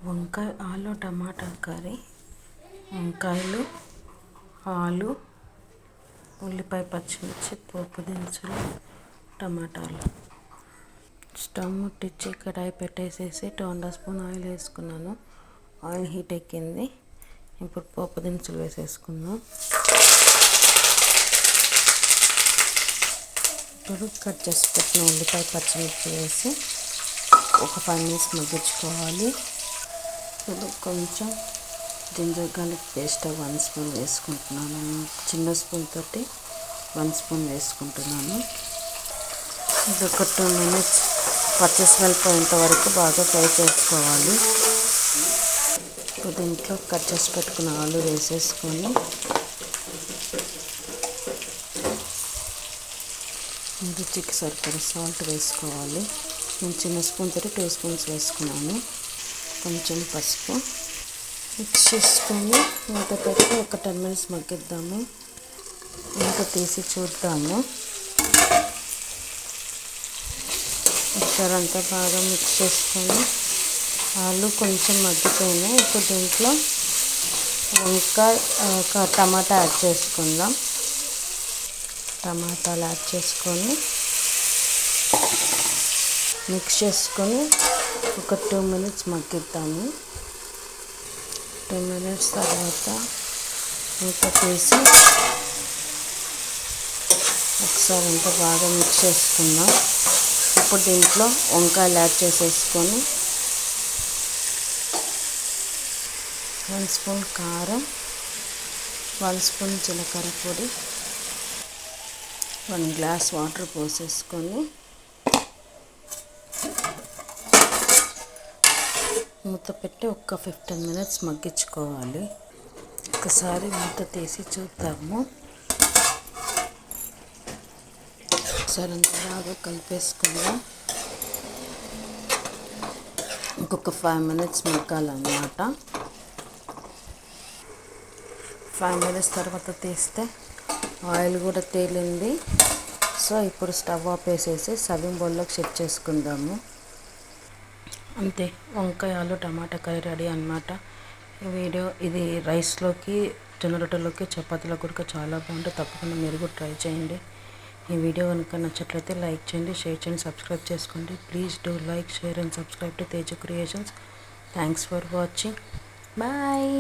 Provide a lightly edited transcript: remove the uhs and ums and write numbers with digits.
వంకాయ ఆలు టమాటా కర్రీ. వంకాయలు, ఆలు, ఉల్లిపాయ, పచ్చిమిర్చి, పోపు దినుసులు, టమాటాలు. స్టవ్ ముట్టించి కడాయి పెట్టేసేసి 2 స్పూన్ ఆయిల్ వేసుకున్నాను. ఆయిల్ హీట్ ఎక్కింది. ఇప్పుడు పోపు దినుసులు వేసేసుకున్నాం. ఇప్పుడు కట్ చేసి పెట్టిన ఉల్లిపాయ, పచ్చిమిర్చి వేసి ఒక 5 మినిట్స్ మగ్గించుకోవాలి. ఇప్పుడు కొంచెం జింజర్ గార్లిక్ పేస్ట్ 1 స్పూన్ వేసుకుంటున్నాను. చిన్న స్పూన్ తోటి 1 స్పూన్ వేసుకుంటున్నాను. ఇది ఒక 2 మినిట్స్ పచ్చి స్మెల్ పోయేంత వరకు బాగా ఫ్రై చేసుకోవాలి. ఇప్పుడు దీంట్లో కట్ చేసి పెట్టుకున్న ఆలు వేసేసుకొని రుచికి సరిపడా సాల్ట్ వేసుకోవాలి. నేను చిన్న స్పూన్ తోటి 2 స్పూన్స్ వేసుకున్నాను. కొంచెం పసుపు మిక్స్ చేసుకొని మూత పెట్టి ఒక 10 మినిట్స్ మగ్గిద్దాము. మూత తీసి చూద్దాము. ఒకసారి అంతా బాగా మిక్స్ చేసుకొని ఆలు కొంచెం మగ్గిపోయినాయి. ఇప్పుడు దీంట్లో వంకాయ టమాటా యాడ్ చేసుకుందాం. టమాటాలు యాడ్ చేసుకొని మిక్స్ చేసుకొని ఒక 2 మినిట్స్ మగ్గిద్దాము. 2 మినిట్స్ తర్వాత మూత తీసి ఒకసారి అంతా బాగా మిక్స్ చేసుకుందాం. ఇప్పుడు దీంట్లో వంకాయలు యాడ్ చేసేసుకొని 1 స్పూన్ కారం, 1 స్పూన్ జీలకర్ర పొడి, 1 గ్లాస్ వాటర్ పోసేసుకొని మూత పెట్టి ఒక 15 మినిట్స్ మగ్గించుకోవాలి. ఒకసారి మూత తీసి చూద్దాము. ఒకసారి అంతా బాగా కలిపేసుకుందాం. ఇంకొక 5 మినిట్స్ మగ్గాలన్నమాట. 5 మినిట్స్ తర్వాత తీస్తే ఆయిల్ కూడా తేలింది. సో ఇప్పుడు స్టవ్ ఆపేసేసి సర్వింగ్ బౌల్లోకి షిఫ్ట్ చేసుకుందాము. అంతే, వంకాయ ఆలు టమాటా కర్రీ రెడీ అన్నమాట. ఇది రైస్లోకి, జొన్న రొట్టెలోకి, చపాతీలో కూడా చాలా బాగుంటుంది. తప్పకుండా మీరు కూడా ట్రై చేయండి. ఈ వీడియో కనుక నచ్చట్లయితే లైక్ చేయండి, షేర్ చేయండి, సబ్స్క్రైబ్ చేసుకోండి. Please do like, share and subscribe to Teju Creations. Thanks for watching. Bye.